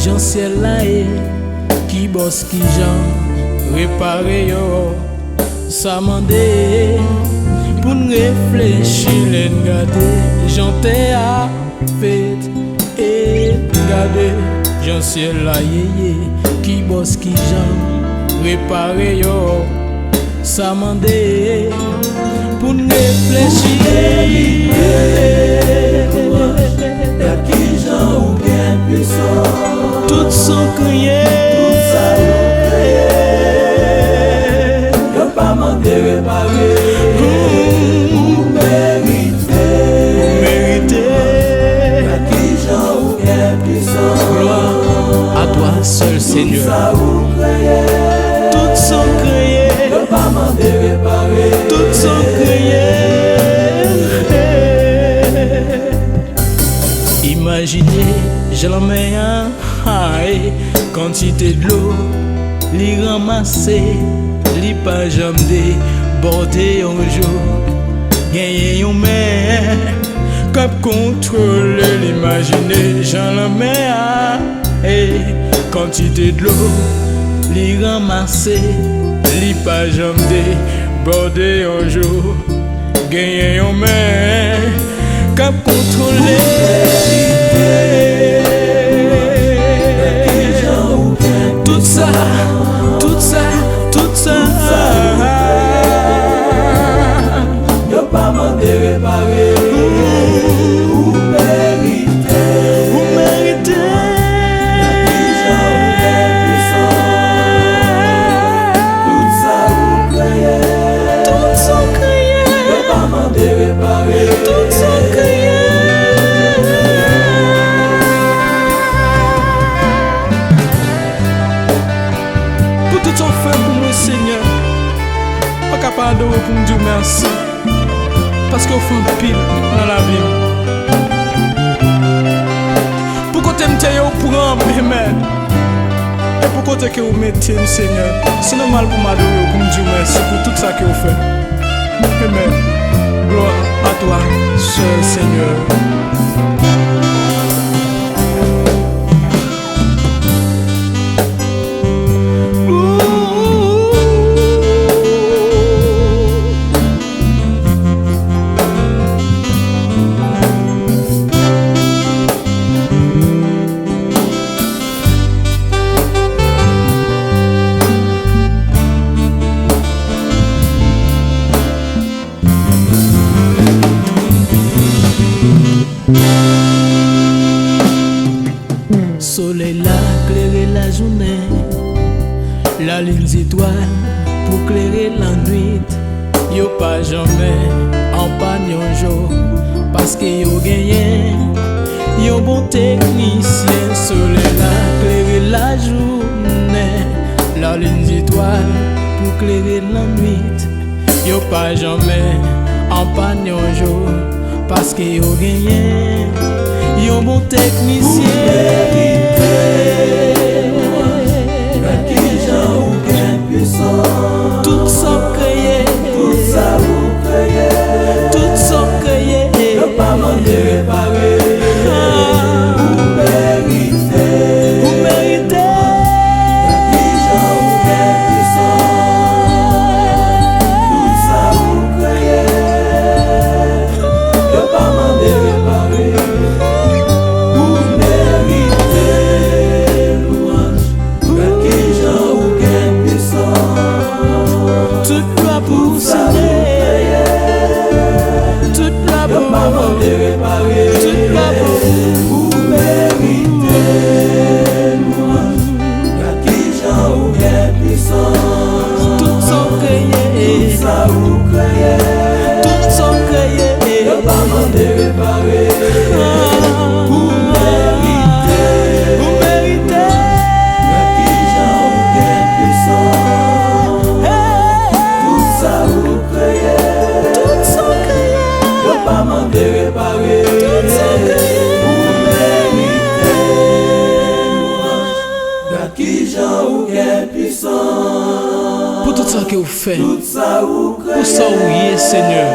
Jean ciel là qui bosse qui Jean réparer yo ça mandé pour nous réfléchir les garder Jean t'ai à fait et garder Jean ciel là qui bosse qui Jean réparer yo ça mandé pour nous réfléchir y'a qui Jean ou bien puissant tout son crier tout ça ou crier y'a pas mandé réparer ou mériter y'a qui Jean ou bien puissant gloire à toi seul Seigneur tout ça ou crier tout son crier y'a pas mandé réparer tout son crier imaginez je l'emmène quantité de l'eau li ramasser li pas jamais déborder un jour gagner un main cap contrôler l'imaginer j'en l'emmène quantité de l'eau li ramasser li pas jamais déborder un jour gagner un main cap contrôler tout ça, tout ça, tout ça. Y'a pas mandé réparer ou mériter. Ou mériter. Y'a qui Jean ou bien puissant. Tout ça ou crier. Tout son crier. Y'a pas mandé réparer. Tout son crier. Tout son fait pour moi Seigneur pas capable de pour me dire merci parce qu'on fait un pile dans la vie pour qu'on t'aime pour un amen et pour qu'on t'aime que vous mettez Seigneur c'est normal pour m'adorer pour me dire merci pour tout ça que vous faites amen gloire à toi seul Seigneur. Soleil là, éclairer la journée, la lune étoile pour éclairer la nuit. Yo pas jamais en panne un jour, parce que yo gagné, yo bon technicien. Soleil là, éclairer la journée, la lune étoile pour éclairer la nuit. Yo pas jamais en panne un jour, parce que yo gagné, yo bon technicien. Y'a qui Jean ou bien puissant. Tout ça créé, Tout ça ou crier. tout ça créé. Y'a pas mandé réparer ou mériter. Vous méritez. Y'a qui Jean ou bien puissant. Tout ça ou crier. Y'a pas mandé réparer ou mériter louange. Y'a qui Jean ou bien puissant. Toute la pour s'aider, toute la Y'a pas pour, mandé réparer toute la pour. ou mériter louange. Y'a qui Jean ou bien puissant. Tout ça créé, Tout ça ou crier. tout ça créé. Y'a pas mandé réparer ou mériter. Vous méritez. Y'a qui Jean ou bien puissant. Tout ça ou crier. Tout ça créé, Y'a pas mandé réparer tout ça créé. ou mériter louange. Y'a qui Jean ou bien puissant. Pour tout ça que vous faites, Tout ça ou pour ça où y est Seigneur,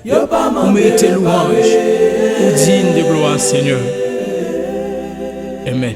Y'a pas vous mandé méritez louange, réparer. vous digne de gloire Seigneur. Amen.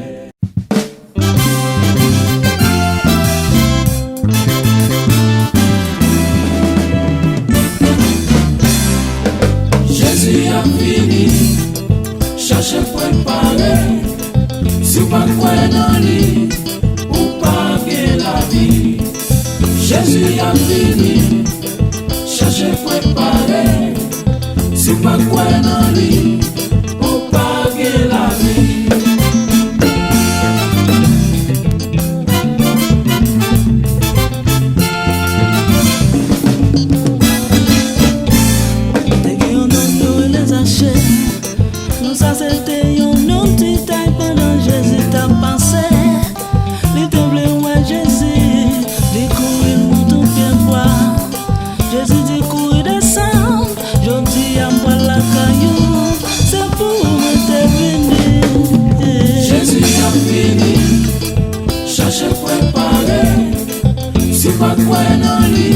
pas quoi dans lui,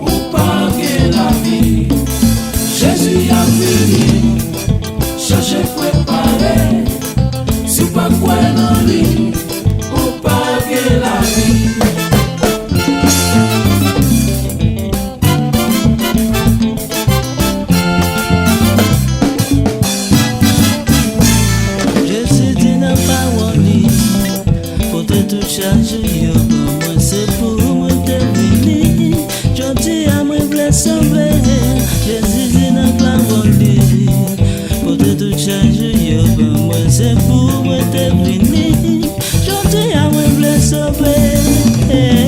ou pas que la vie. Jésus a venu, chercher préparer. Si pas quoi dans lui, ou pas que la vie. Jésus dit n'a pas wani, pour te tout changer, moi c'est pour me devenir. Je dis à moi blé sauver. Jésus dit n'a pas wani, pour te tout changer, moi c'est pour me devenir. Je dis à moi blé sauver.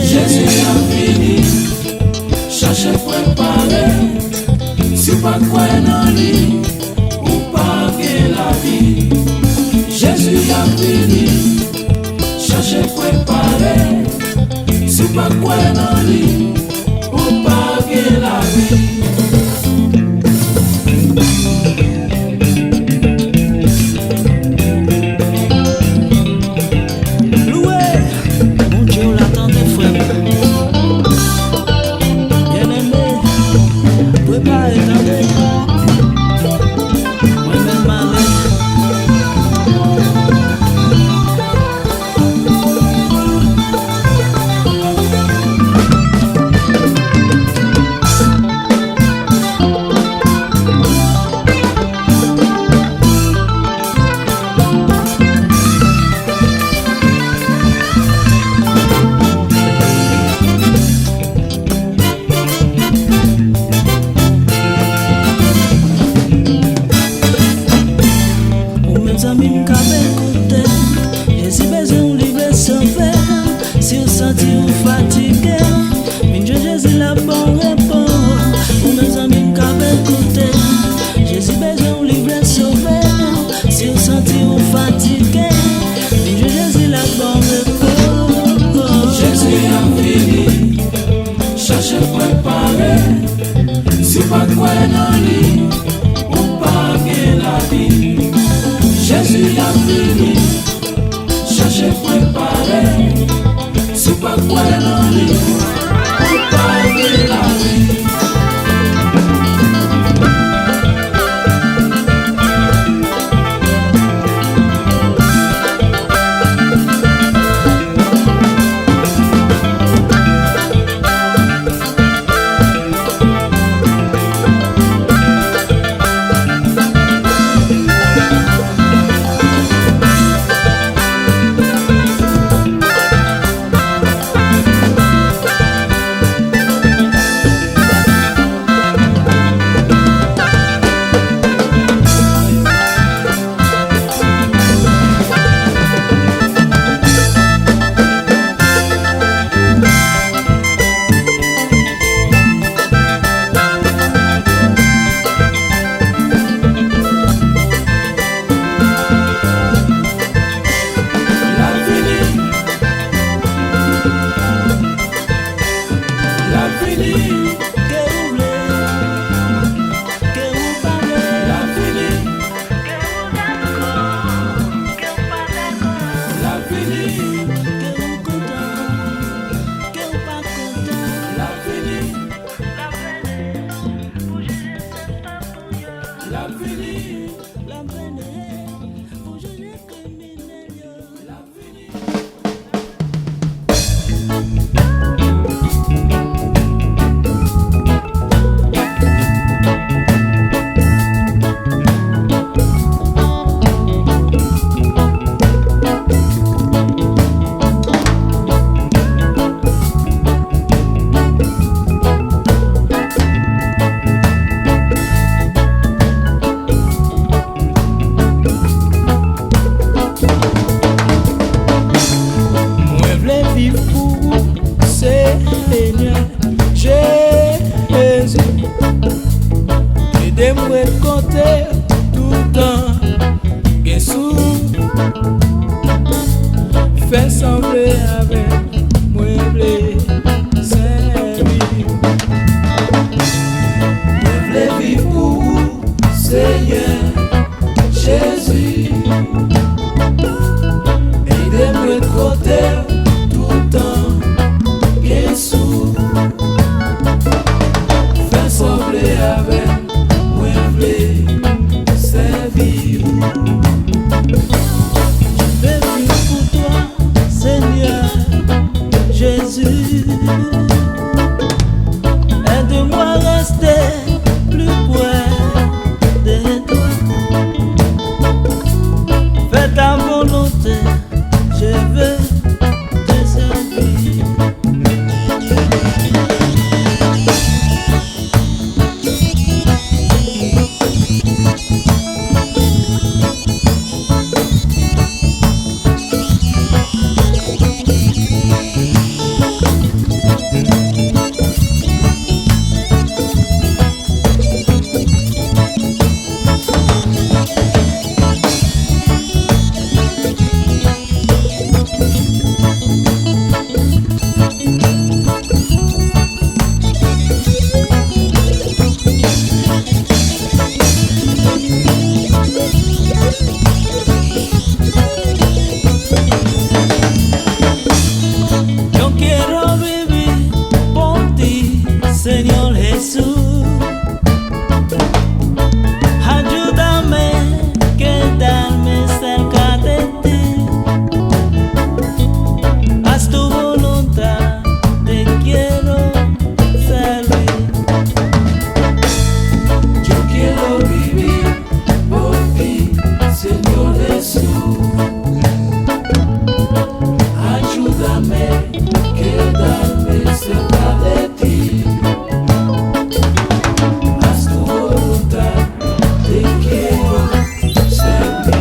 Jésus a fini, chercher préparer. Si pas quoi dans lui, ou pas que la vie. Jésus a fini, chercher préparer. Si pas quoi dans lui, ou pas que la vie. Si vous sentez vous fatigué, mais Jésus la bonne réponse. Pour mes amis qui écouté, Jésus besoin de livrer sauver. Si vous sentez vous fatigué, mais Jésus la bonne réponse. Jésus a fini, chercher préparer. Si pas quoi dans lui, ou pas que la vie. Jésus a fini, chercher préparer. Si pas quoi dans lui, ou pas que la vie. Señor Jesús, ayúdame a quedarme cerca de ti. Haz tu voluntad, te quiero servir. Yo quiero vivir por ti, Señor Jesús. Ayúdame a quedarme cerca de ti. Haz tu voluntad, te quiero servir.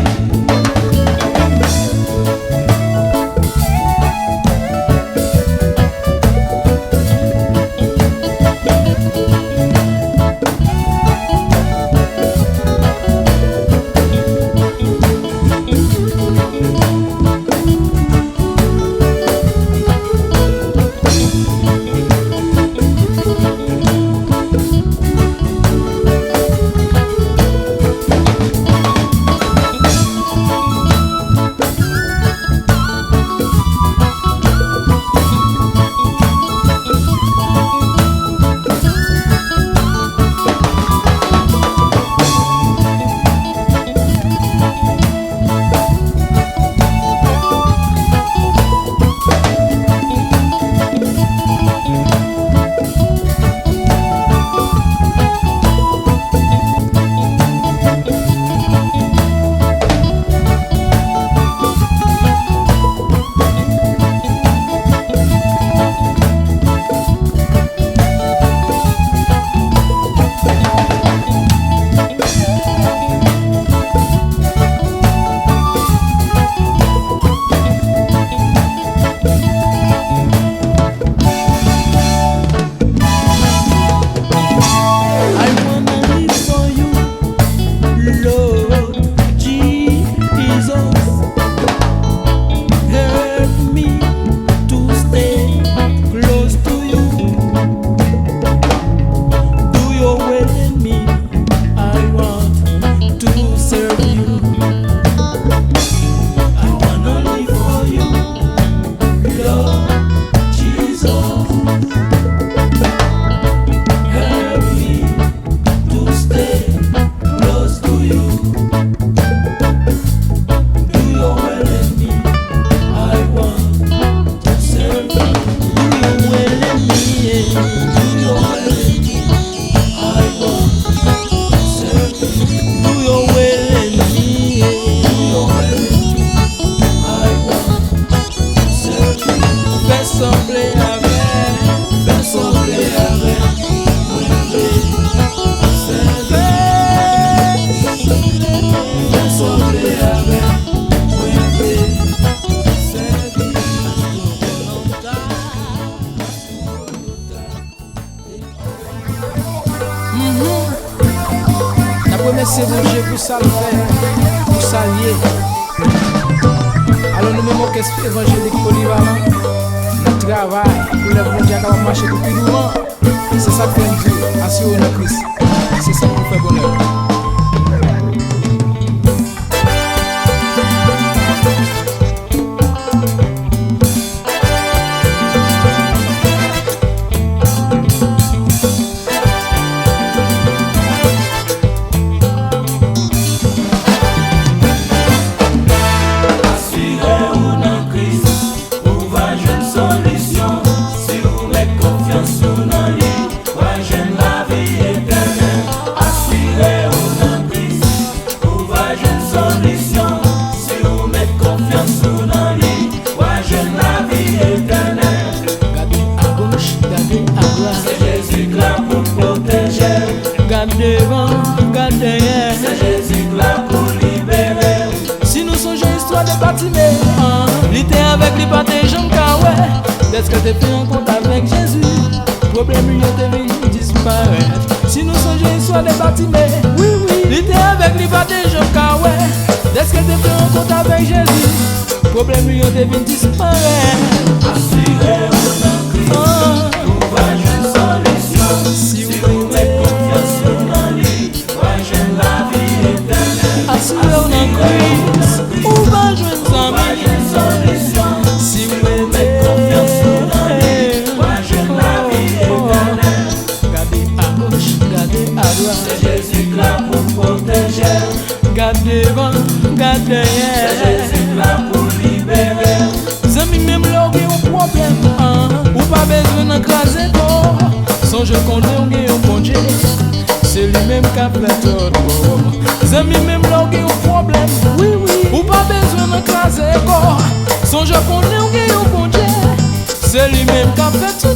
Remercier mon Dieu pour ça le faire, pour ça lier. Alors nous même orchestre évangélique polyvalent, nous travaillons pour le bon Dieu qui va marcher depuis longtemps. C'est ça que nous faisons, assurer le Christ. C'est ça qui nous fait bonheur. L'été avec les pâtés Jean Kawé. Est-ce que t'es fait en compte avec Jésus? Problème lui est venu disparaître. Si nous songeons soit des bâtiments, oui, oui. L'été avec les pâtés Jean Kawé. Est-ce que t'es fait en compte avec Jésus? Problème lui est venu disparaître. Assurez-vous dans Christ, nous va jouer solution. Si vous mettez confiance dans lui, va jouer la vie éternelle. Assurez-vous dans Christ, nous va jouer solution. Si vous mettez confiance dans lui, va jouer la vie éternelle. Son je connais on gagne un bon Dieu. C'est lui-même qui a fait tout. Zami même là on gagne un problème. Oui, oui. Ou pas besoin d'écraser corps. Son je connais on gagne un bon Dieu. C'est lui-même qui a fait tout.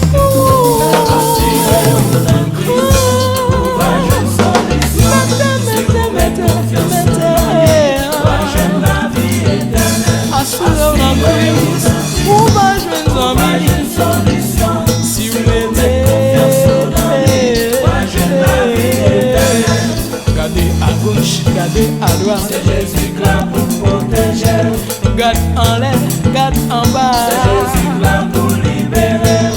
Gardez à droite, c'est Jésus là pour protéger. garde en l'air, garde en bas, C'est Jésus là pour libérer.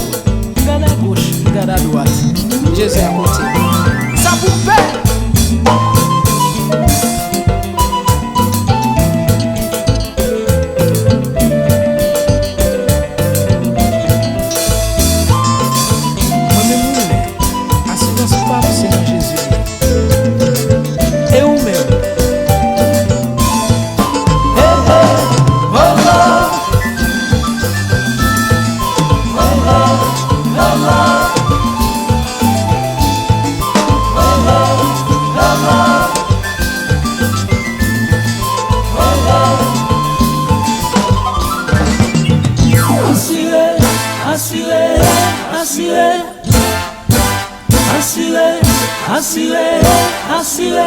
garde à gauche, garde à droite, Jésus à côté. Ça vous fait. Asile.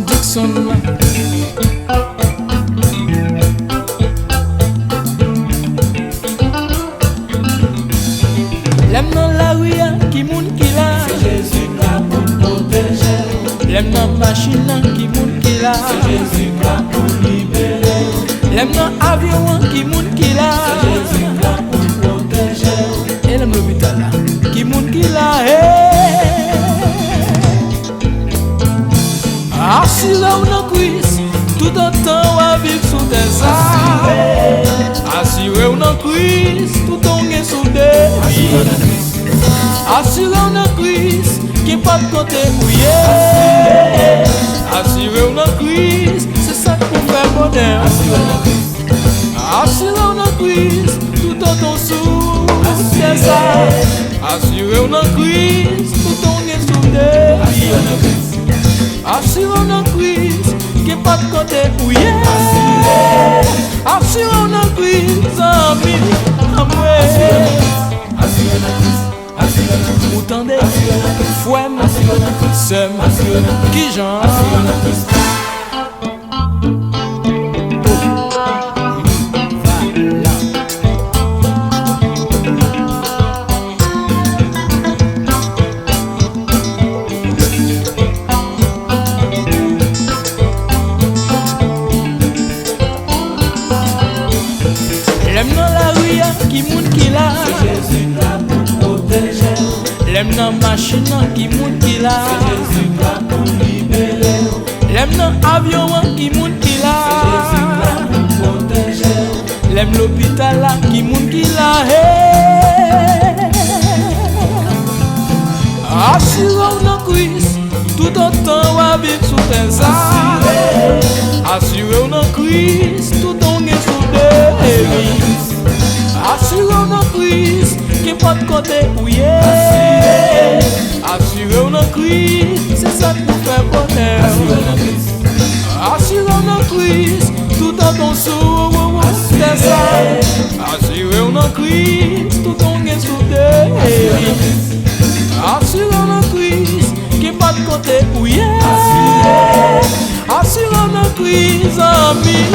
Dixon. L'aime dans la rue, qui moun qui là. C'est Jésus là pour protéger. L'aime dans la machine, qui moun qui là. C'est Jésus là pour libérer. L'aime dans l'avion, qui moun qui là. C'est Jésus là pour protéger. Et l'aime l'hôpital là, qui moun qui là. Assuré ou non cuisse, tout un temps à vivre sous des arbres. Assuré ou non cuisse, tout un temps sous des vies. Assuré ou non cuisse, qui pas de côté mouillé. Assuré ou non cuisse, c'est ça qu'on fait bonheur. Assuré ou non cuisse, tout un temps sous des arbres. Assuré ou non cuisse, tout un temps sous des vies. Assurons nos crises, qui pas de côté où y'a. Assurons nos crises, amis, vous tendez, fouem, sem, qui j'en. L'aime dans la rue, qui moun qui là. C'est Jésus là pour protéger. L'aime dans la machine, qui moun qui là. C'est Jésus là pour libérer. L'aime dans l'avion, qui moun qui là. C'est Jésus là pour protéger. L'aime l'hôpital là, qui moun qui là. Assurons nos cuisses, tout autant à vivre sous tes arbres. Assurons nos cuisses, tout autant sous des vies. Assurons nos crises, qui pas de côté où y'a. Assurons nos crises, c'est ça qui fait bonheur. Assurons nos crises, tout en ton sous des arbres. Assurons nos crises, tout en gain sous des vies. Assurons nos crises, qui pas de côté où y'a. Assurons nos crises, amis.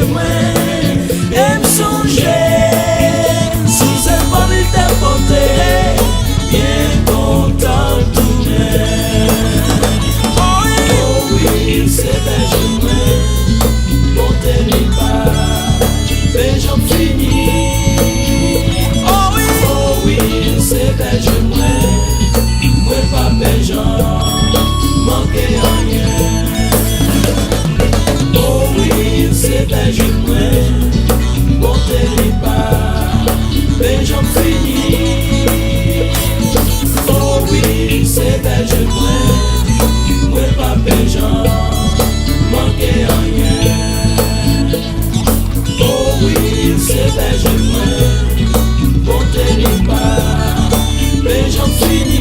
moi, et me songer, sous un bon il t'a porté, bien content tout même. Oh oui, c'est belge moi, monter les pas, mais j'en finis. Oh oui, c'est belge moi pas belge, manquer rien. Oh oui, c'est belge moi, monter les pas, mais j'en finis. Oh oui, c'est belge moi pas belge, manquer rien. Oh oui, c'est belge moi, monter les pas, mais j'en finis.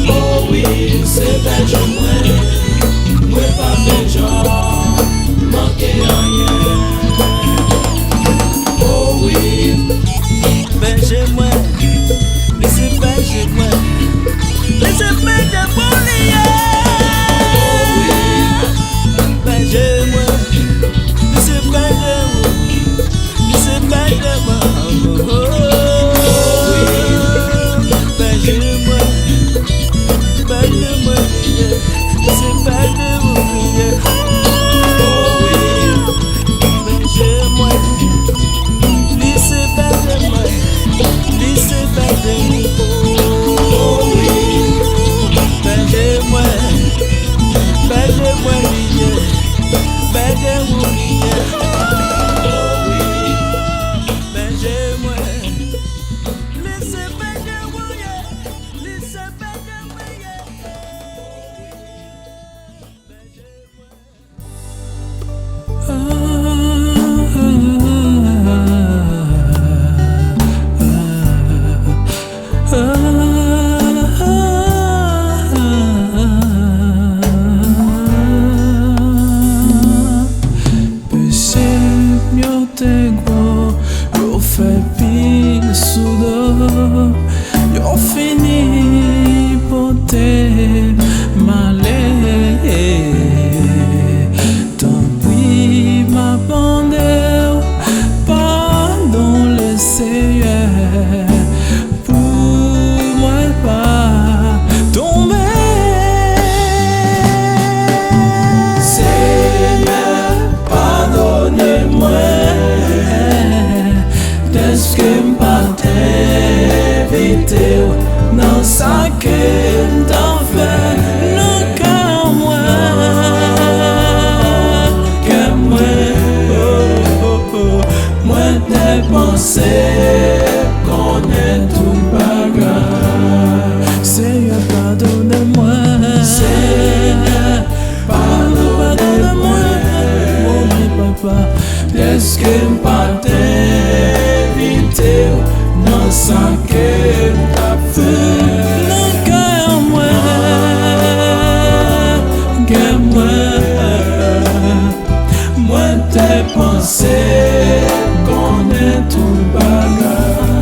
Oh oui, c'est belge moi pas belge, manquer rien. Oh oui, belge moi, laissez belge moi, laissez belge moi lié. Oh oui, belge moi, laissez belge moi, laissez belge moi. Oh oui, belge moi, belge moi lié, c'est belge moi lié. Oh oui, belge moi, laissez belge moi, laissez belge moi. Oh oui, belge moi lié, belge moi lié. Oh oui, belge moi, laissez belge moi lié, laissez belge moi lié. Yo fini pote malé, tant pis ma bande, pardon le Seigneur, pour moi pas tomber. Seigneur, pardonnez-moi, est-ce que m'pate éviter dans sa qu'elle t'en fait le cœur moi, que moi t'ai pensé qu'on est tout bagarre. Seigneur pardonne-moi, Seigneur pardonne-moi, mon papa, est-ce que m'pate éviter dans sa qu'elle t'a fait le cœur moi, que moi t'ai pensé qu'on est tout bagarre.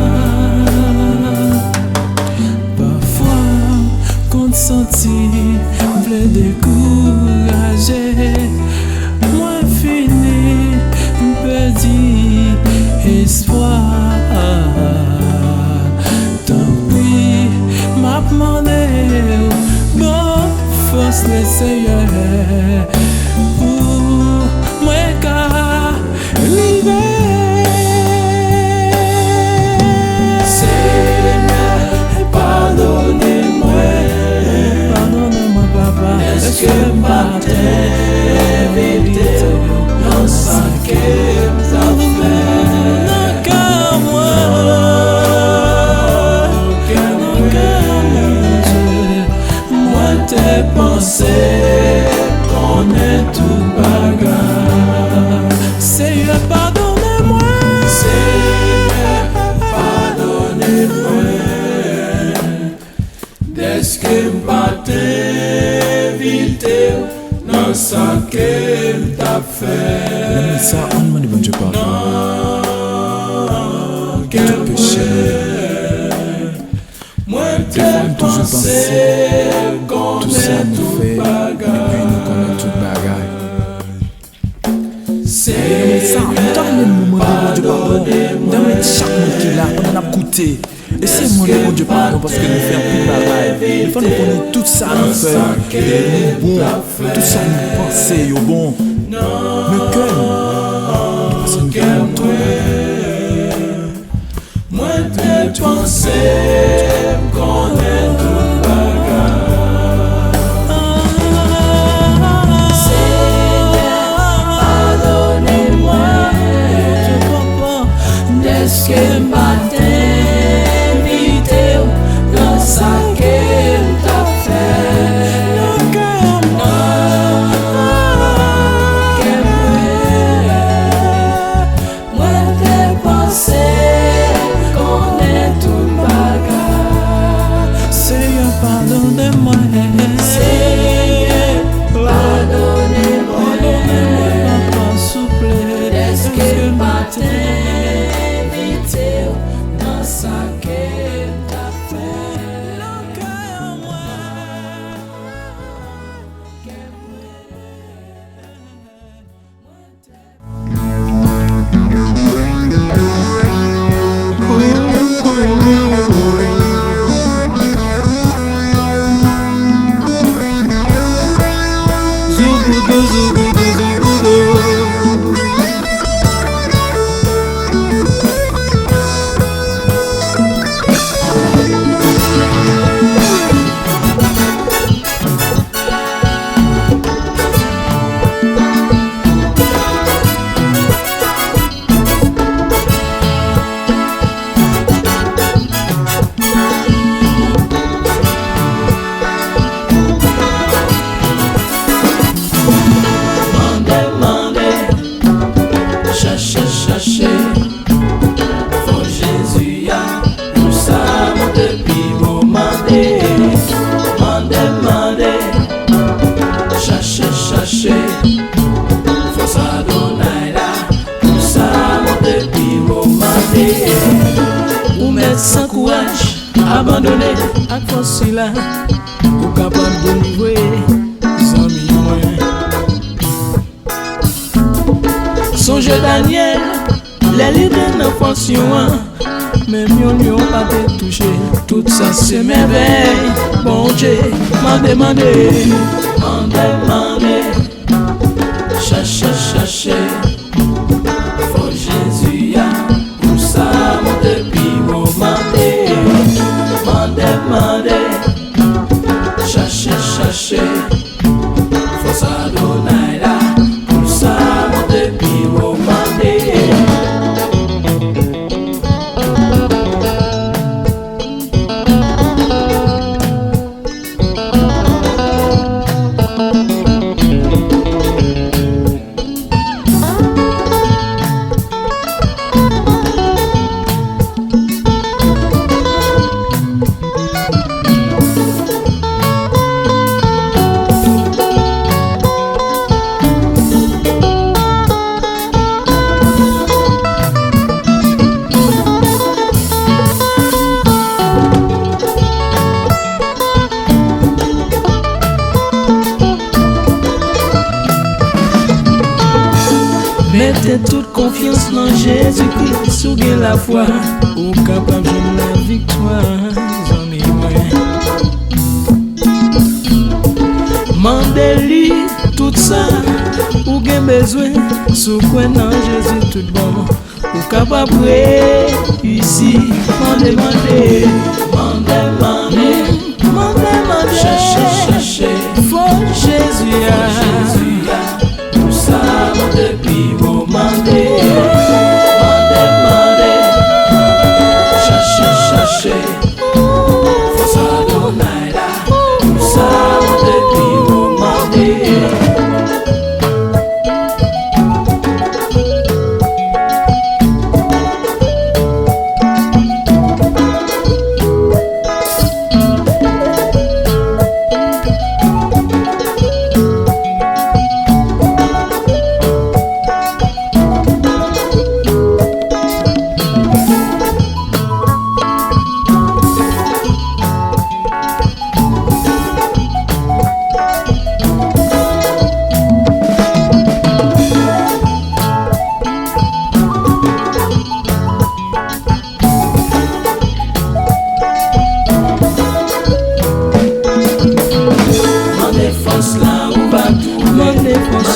Parfois qu'on te sentit v'le décourager, moi fini petit espoir. M'a demandé bon force le Seigneur pour moi qu'à arriver. Seigneur, pardonnez-moi, pardonnez-moi papa, est-ce que m'a évité dans sa qu'elle t'a fait le cœur moi. T'es pensé qu'on est tout bagarre. Seigneur, pardonnez-moi, Seigneur, pardonnez-moi, est-ce que m'pas t'éviter dans ça qu'elle t'a fait? Ça, on m'a dit bon Dieu pardon. Tout péché. Moi, des fois, on toujours pensé tout ça nous fait, et puis nous connaissons toute bagaille. Donne chaque monde qui est là, on en a coûté. Et c'est moi le bon Dieu pardon parce que nous faisons plus pareil. Il faut nous connaître tout ça nous fait. Et nous bon, tout ça nous penser au bon. Le cœur, parce que nous faisons trop. Moi t'ai pensé qu'on est tout bagarre. Seigneur, pardonnez-moi. Est-ce que matin dans sa qu'elle t'a fait moi t'ai pensé qu'on est tout bagarre. Seigneur, pardonnez-moi. Seigneur, pardonnez-moi. Papa, s'il vous plaît. Est-ce que matin invité dans sa qu'elle t'a fait Ou mettre sans courage, abandonné à cause de là, ou capable de livrer, amis moins. Songe Daniel, les leaders dans fonction, même yon pas te touché, tout ça c'est merveille. Bon Dieu, m'en demandé, chercher, faut Jésus ya, pour ça mon depuis vous demandé, chercher, faut ça donner là, pour ça mon depuis vous mettez toute confiance dans Jésus-Christ, souguez la foi, ou capable de la victoire, amis moins. Mandez-lui tout ça, ou gain besoin, sous quoi dans Jésus tout bon, ou capable de ici, mandez, chercher, faut Jésus. pour ça mon depuis vous chercher, faut ça donner là, pour ça mon depuis vous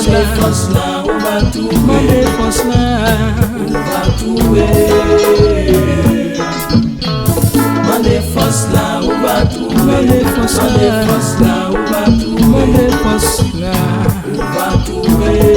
là, défense là, on va trouver. ma défense là, On va trouver. Ma défense là, on va trouver. ma défense Ma là, défense là, on va ma trouver. défense là. On va trouver.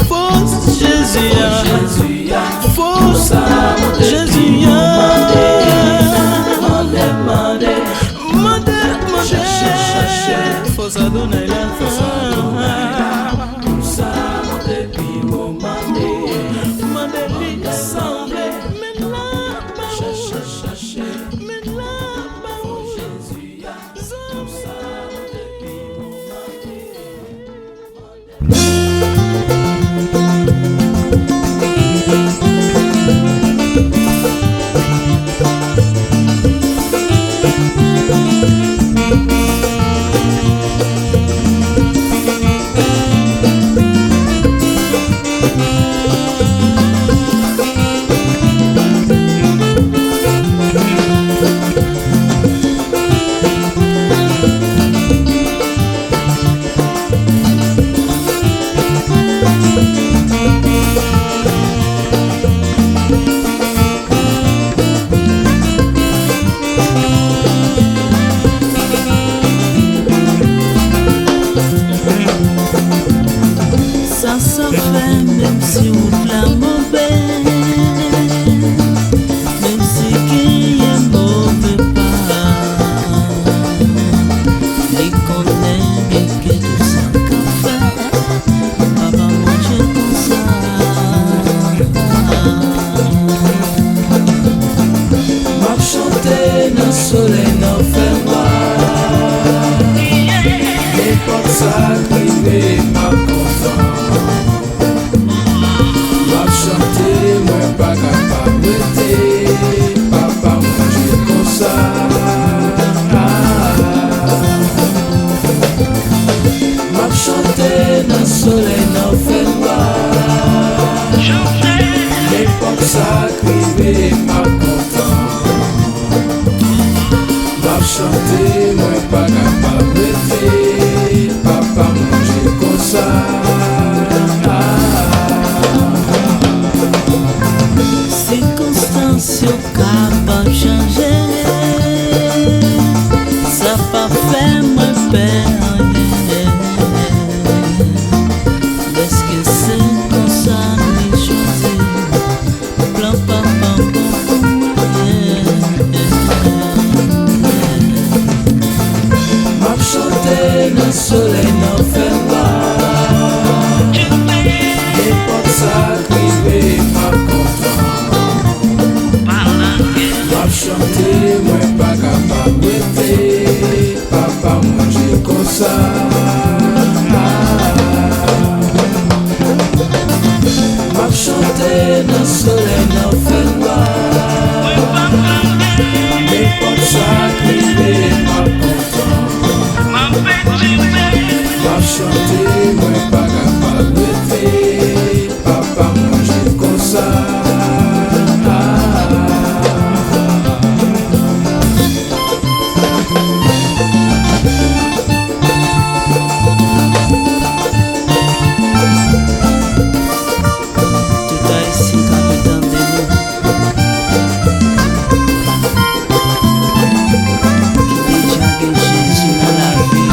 Force Jésus, Jésus, force Jésus, force Adonai là, tout ça, mon débit, mon mandé. Mandeli assemblée, mais là, Cherchez. mais là, Oh Jésus, tout ça, mon débit, mon mandé. Ça fait même si on la mauvaise, même si qui est mauvais pas, les connaît bien que tout ça qu'a fait, papa manger comme ça. M'a chanté dans le soleil, dans le fer noir. L'époque sacrée, m'a content. M'a chanté, moi pas capable de papa manger comme ça. M'a chanté dans le soleil, dans le fer noir. L'époque sacrée, m'a content. M'a chanté, moi pas capable de papa manger comme ça. Circonstances capables de changer, ça pas fait moi perdre. Est-ce que c'est comme ça les choses? Plan papa pour M'a chanté dans le soleil, dans le fer noir. L'époque sacrée, m'a content. M'a chanté, moi pas capable de papa manger comme ça. M'a chanté dans le soleil, dans le fer noir. L'époque sacrée, m'a content. M'a chanté, moi pas capable de papa manger comme ça. tout a ici capitaine de nous. Qui déjà que Jésus dans la vie.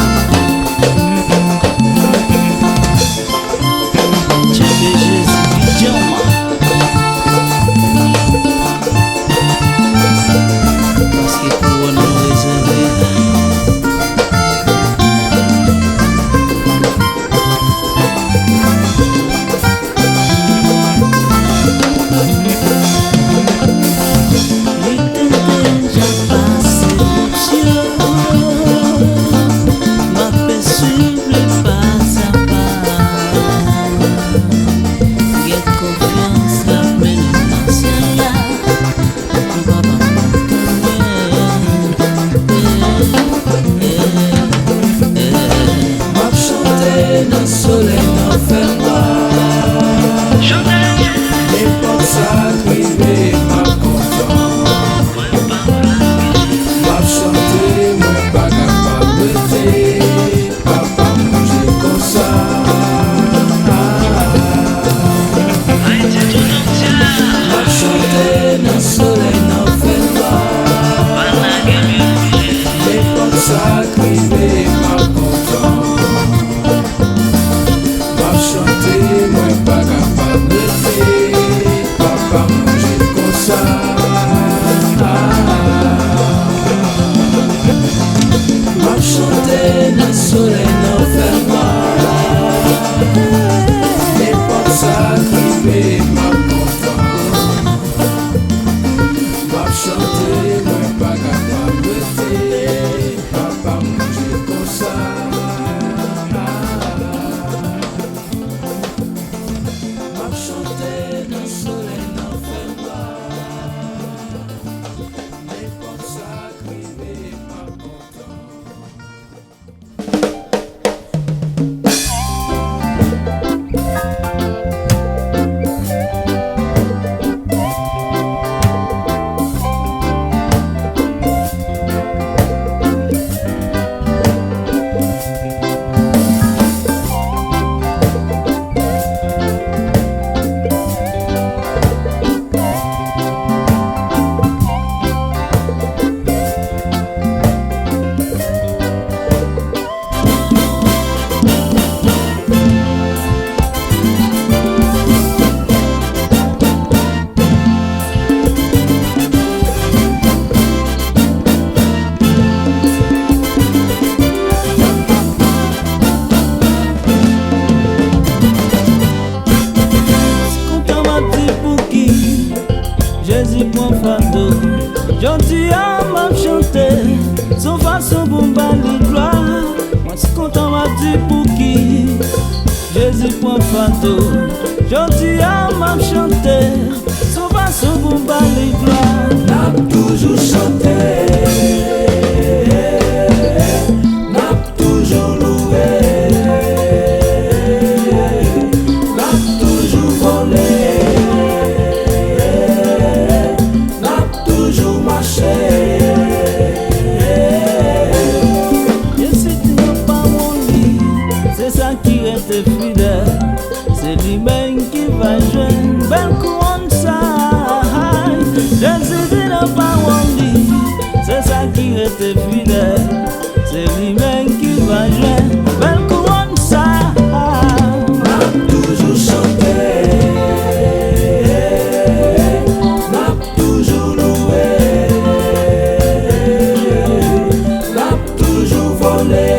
Jodi a m'a chanté, son façon pour m'bali gloire. Moi si content m'a dit pour qui Jésus point fantôme. Jodi a m'a chanté, son façon pour m'bali gloire. N'a toujours chanté, n'a toujours loué, n'a toujours volé, n'a toujours marché. Et si tu n'as pas mon lit, c'est ça qui reste fidèle. C'est lui-même qui va joindre belle couronne ça. Jésus dit n'a pas mon lit, c'est ça qui reste fidèle. C'est lui-même qui va joindre belle couronne ça. N'a toujours chanté, n'a toujours loué, n'a toujours volé,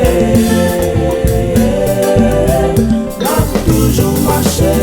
n'a toujours marché.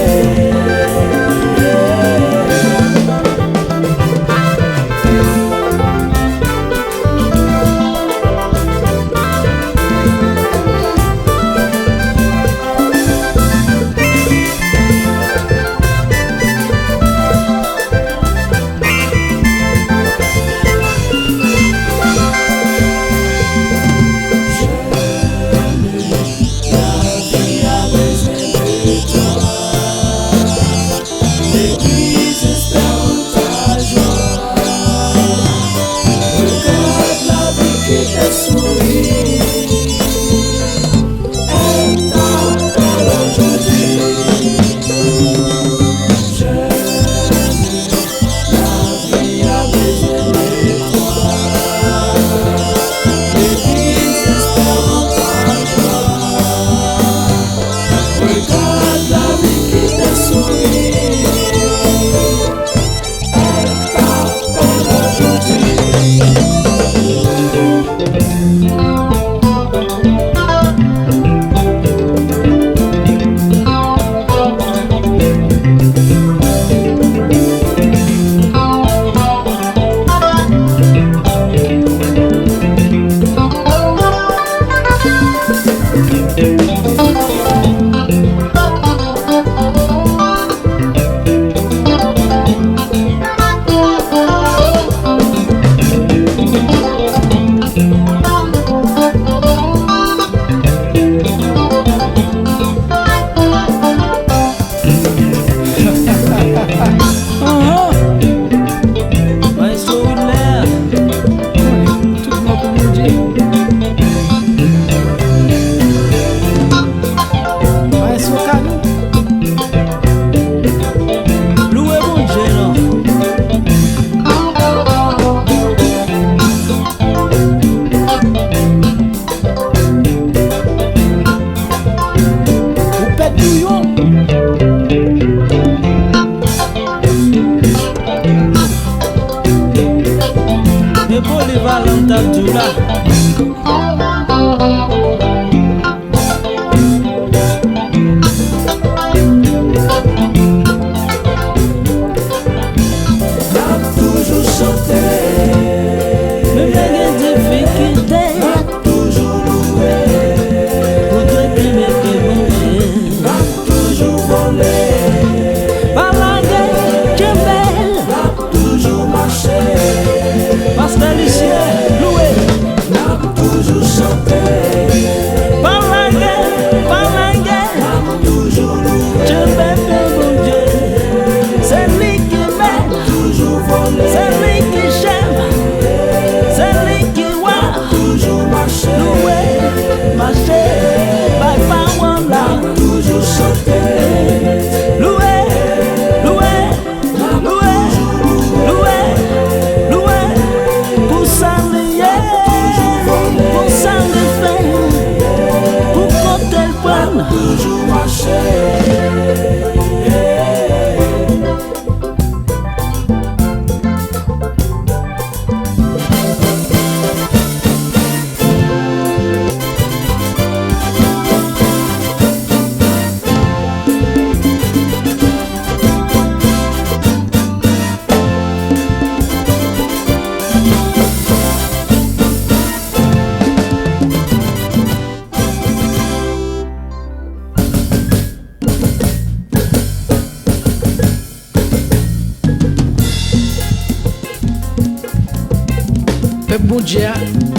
avec bon Dieu,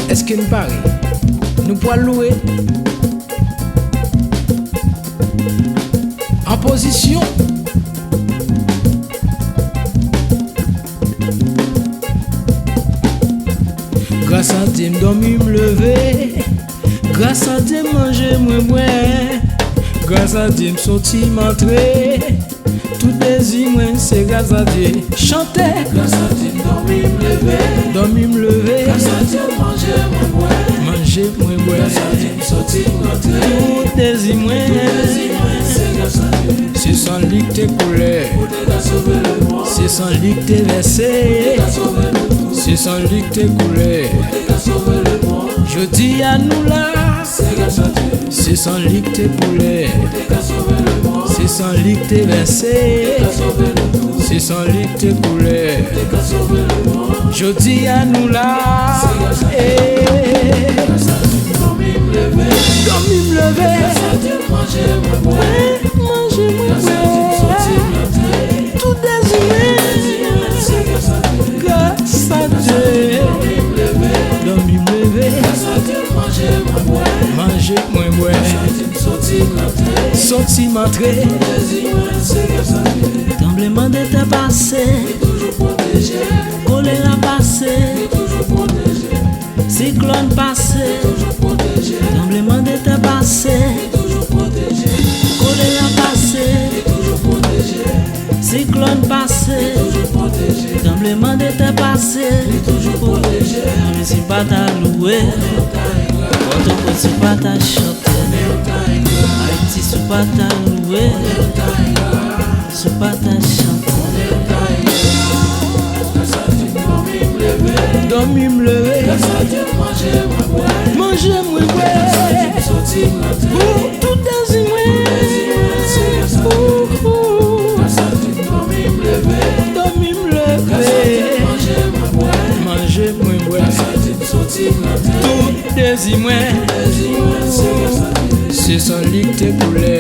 est-ce que nous parlons? Nous pouvons louer en position. Grâce à Dieu, m'dormi m'lever. Grâce à Dieu, manger moi. Grâce à Dieu, m'sorti m'entrer. Tout désir moi, c'est grâce à Dieu. Chanter. Grâce à Dieu, dormi m'lever. Grâce à Dieu, manger moi. Manger moi. Grâce à Dieu, m'sorti m'entrer. Tout désir moi, c'est grâce à Dieu. c'est sans lui que t'es coulé. C'est sans lui que t'es versé. C'est sans lui que t'es coulé. Je dis à nous là, c'est sans lui que t'es coulé. C'est sans lui que t'es versé. C'est sans lui que t'es coulé. Je dis à nous là, dormi m'lever. Manger moi. Tout désir, grâce à Dieu. Dormi m'lever. Manger moi. Sorti m'entrer. Tremblement de terre passé, choléra passé, cyclone passé, tremblement de terre passé, choléra passé, cyclone passé, tremblement de terre passé, je ne suis pas ta louer, je ne suis pas ta chanter, Haïti suis pas ta louer, suis pas ta chanter. Dormi m'lever. Manger moi. Tout désir moi. Dormi m'lever. Manger moi. Tout désir moi. C'est sans lui que t'es coulé.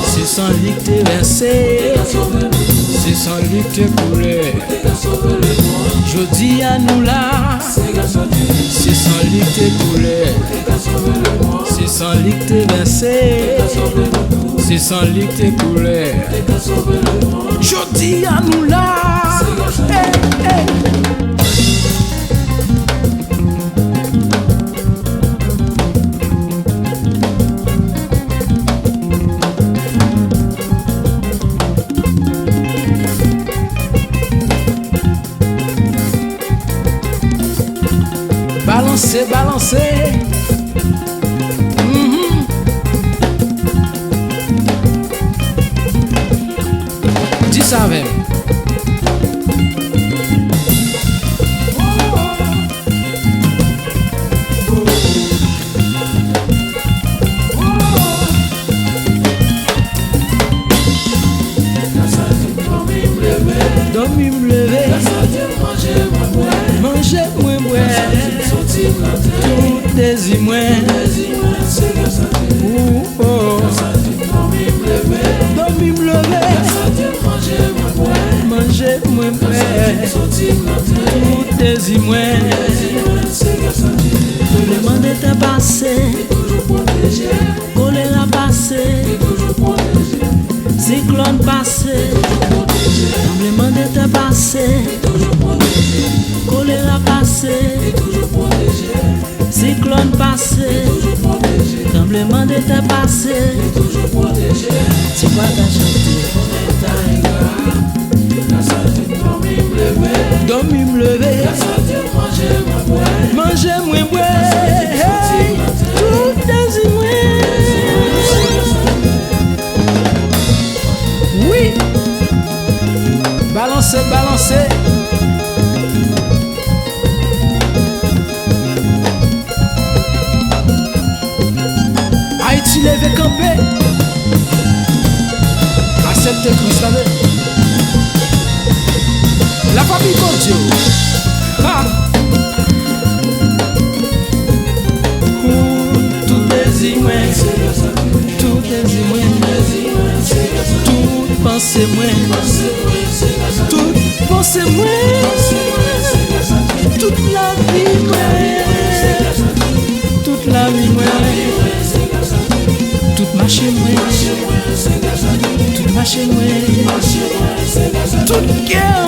C'est sans lui que t'es versé. C'est sans lui que t'es coulé. Je dis à nous là, c'est sans lui que t'es coulé. C'est sans lui que t'es versé. C'est sans lui que t'es coulé. Je dis à nous là, hey. Balancer. Dis ça avec. Dormi m'lever. Manger moi. Tout désir moi. Dormi m'lever. Manger moi. Tout désir moi. Tremblement de terre passé, choléra passé, cyclone passé, tremblement de terre passé, choléra passé, cyclone passé, tremblement de terre passé, tu vas t'acheter. Dormi m'lever. Manger moi. Hey. Tout désir moi. Oui. Balancer. Haïti levé campé. Accepte Christ avec. La famille bon Dieu. Tout désir moi. Tout pensée moi. Tout pensée moi. toute la vie, toute la vie, toute ma chérie, toute ma chérie, toute guerre.